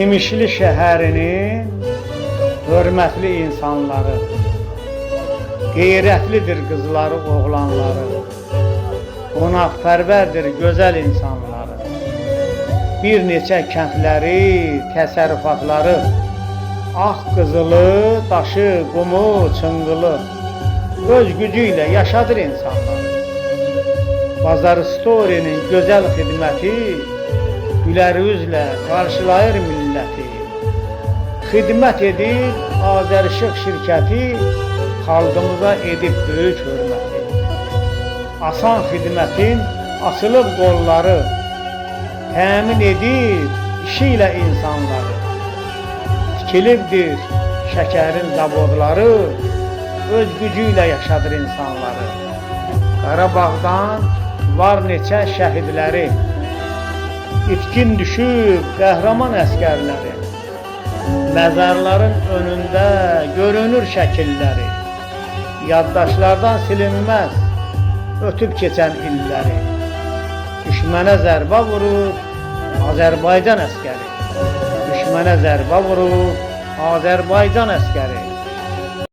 İmişli şəhərinin hörmətli insanları, qeyrətlidir qızları, oğlanları, qonaqpərvərdir gözəl insanları, bir neçə kəndləri, təsərrüfatları, ağ qızılı, daşı, qumu, çınqılı öz gücü ilə yaşadır insanları. Bazar Story'nin gözəl xidməti gülər üzlə qarşılayır milləti. Xidmət edir Azərişıq şirkəti, xalqımıza edib böyük hörməti. Asan xidmətin açılıb qolları, təmin edir işi ilə insanları. Tikilibdir şəkərin zavodları, öz gücü ilə yaşadır insanları. Qarabağdan var neçə şəhidləri, itkin düşüb qəhrəman əskərləri, məzarların önündə görünür şəkilləri, yaddaşlardan silinməz ötüb keçən illəri. Düşmənə zərbə vurur Azərbaycan əskəri, düşmənə zərbə vurur Azərbaycan əskəri.